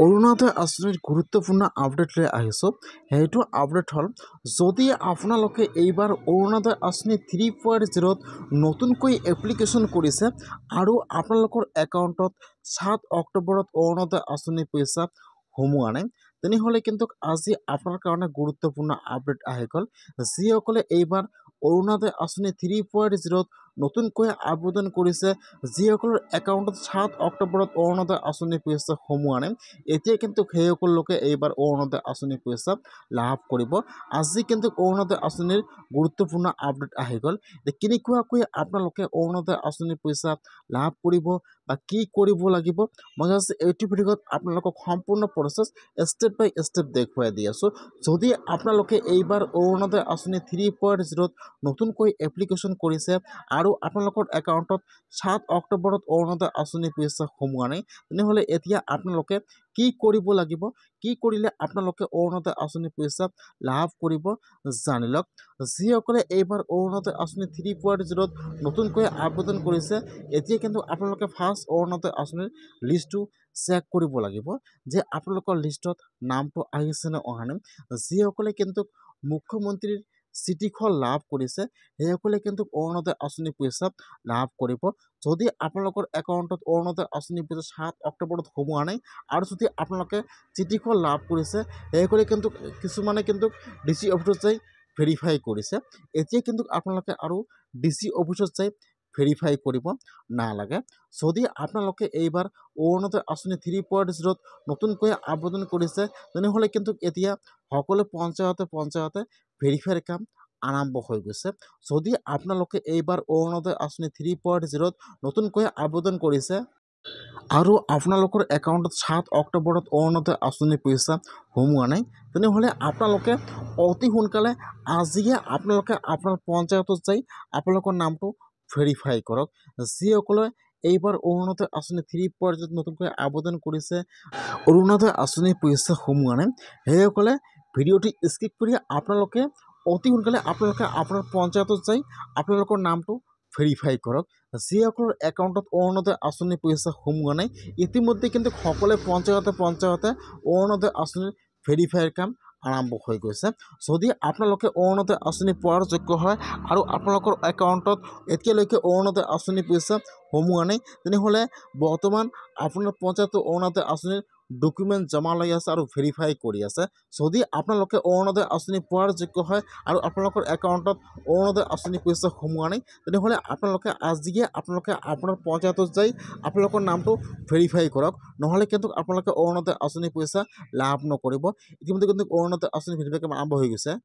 অৰুণোদয় আঁচনিৰ গুৰুত্বপূৰ্ণ আপডেট লৈ আহিছোঁ। সেইটো আপডেট হ'ল, যদি আপোনালোকে এইবাৰ অৰুণোদয় আঁচনি 3.0ত নতুনকৈ এপ্লিকেশ্যন কৰিছে আৰু আপোনালোকৰ একাউণ্টত 7 অক্টোবৰত অৰুণোদয় আঁচনি পইচা সোমোৱা নাই, তেনেহ'লে কিন্তু আজি আপোনাৰ কাৰণে গুৰুত্বপূৰ্ণ আপডেট আহি গ'ল। যিসকলে এইবাৰ অৰুণোদয় আঁচনি 3.0ত নতুনকৈ আবেদন কৰিছে, যিসকলৰ একাউণ্টত 7 অক্টোবৰত অৰুণোদয় আঁচনি পইচা সোমোৱা নাই, এতিয়া কিন্তু সেইসকল লোকে এইবাৰ অৰুণোদয় আঁচনি পইচা লাভ কৰিব। আজি কিন্তু অৰুণোদয় আঁচনিৰ গুৰুত্বপূৰ্ণ আপডেট আহি গ'ল। কেনেকুৱাকৈ আপোনালোকে অৰুণোদয় আঁচনি পইচা লাভ কৰিব বা কি কৰিব লাগিব, মই আজি এইটো ভিডিঅ'ত আপোনালোকক সম্পূৰ্ণ প্ৰচেছ ষ্টেপ বাই ষ্টেপ দেখুৱাই দি আছোঁ। যদি আপোনালোকে এইবাৰ অৰুণোদয় আঁচনি 3.0ত নতুনকৈ এপ্লিকেশ্যন কৰিছে আৰু আপোনালোকৰ একাউণ্টত 7 অক্টোবৰত অৰুণোদয় আঁচনি পইচা সোমোৱা নাই, তেনেহ'লে এতিয়া আপোনালোকে কি কৰিব লাগিব, কি কৰিলে আপোনালোকে অৰুণোদয় আঁচনি পইচা লাভ কৰিব জানি লওক। যিসকলে এইবাৰ অৰুণোদয় আঁচনি 3.0ত নতুনকৈ আবেদন কৰিছে, এতিয়া কিন্তু আপোনালোকে ফাৰ্ষ্ট অৰুণোদয় আঁচনিৰ লিষ্টটো চেক কৰিব লাগিব যে আপোনালোকৰ লিষ্টত নামটো আহিছে নে অহা নাই। যিসকলে কিন্তু মুখ্যমন্ত্ৰীৰ চিঠিখন লাভ কৰিছে, সেইসকলে কিন্তু অৰুণোদয় আঁচনি পইচা লাভ কৰিব। যদি আপোনালোকৰ একাউণ্টত অৰুণোদয় আঁচনি পইচা 7 অক্টোবৰত সোমোৱা নাই আৰু যদি আপোনালোকে চিঠিখন লাভ কৰিছে, সেইসকলে কিন্তু কিছুমানে কিন্তু DC অফিচত যাই ভেৰিফাই কৰিছে। এতিয়া কিন্তু আপোনালোকে আৰু DC অফিচত যাই ভেৰিফাই কৰিব নালাগে। যদি আপোনালোকে এইবাৰ অৰুণোদয় আঁচনি 3.0ত নতুনকৈ আবেদন কৰিছে, তেনেহ'লে কিন্তু এতিয়া সকলো পঞ্চায়তে ভেৰিফাইৰ কাম আৰম্ভ হৈ গৈছে। যদি আপোনালোকে এইবাৰ অৰুণোদয় আঁচনি 3.0ত নতুনকৈ আবেদন কৰিছে আৰু আপোনালোকৰ একাউণ্টত 7 অক্টোবৰত অৰুণোদয় আঁচনি পইচা সোমোৱা নাই, তেনেহ'লে আপোনালোকে অতি সোনকালে আজিয়ে আপোনালোকে আপোনাৰ পঞ্চায়তত যাই আপোনালোকৰ নামটো ভেৰিফাই কৰক। যিসকলে এইবাৰ অৰুণোদয় আঁচনি 3.0ত নতুনকৈ আবেদন কৰিছে, অৰুণোদয় আঁচনি পইচা সোমোৱা নাই, সেইসকলে ভিডিঅ'টি স্কিপ কৰি আপোনালোকে অতি সোনকালে আপোনালোকে আপোনাৰ পঞ্চায়তত যাই আপোনালোকৰ নামটো ভেৰিফাই কৰক। যিসকলৰ একাউণ্টত অৰুণোদয় আঁচনি পইচা সোমোৱা নাই, ইতিমধ্যে কিন্তু সকলোৱে পঞ্চায়তে অৰুণোদয় আঁচনিৰ ভেৰিফাইৰ কাম আৰম্ভ হৈ গৈছে। যদি আপোনালোকে অৰুণোদয় আঁচনি পোৱাৰ যোগ্য হয় আৰু আপোনালোকৰ একাউণ্টত এতিয়ালৈকে অৰুণোদয় আঁচনি পইচা সোমোৱা নাই, তেনেহ'লে বৰ্তমান আপোনাৰ পঞ্চায়তে অৰুণোদয় আঁচনিৰ ডকুমেণ্ট জমা লৈ আছে আৰু ভেৰিফাই কৰি আছে। যদি আপোনালোকে অৰুণোদয় আঁচনি পোৱাৰ যোগ্য হয় আৰু আপোনালোকৰ একাউণ্টত অৰুণোদয় আঁচনি পইচা সোমোৱা নাই, তেনেহ'লে আপোনালোকে আজিয়ে আপোনালোকে আপোনাৰ পঞ্চায়তত যাই আপোনালোকৰ নামটো ভেৰিফাই কৰক, নহ'লে কিন্তু আপোনালোকে অৰুণোদয় আঁচনি পইচা লাভ নকৰিব। ইতিমধ্যে কিন্তু অৰুণোদয় আঁচনি ভেৰিফাই কাম আৰম্ভ হৈ গৈছে।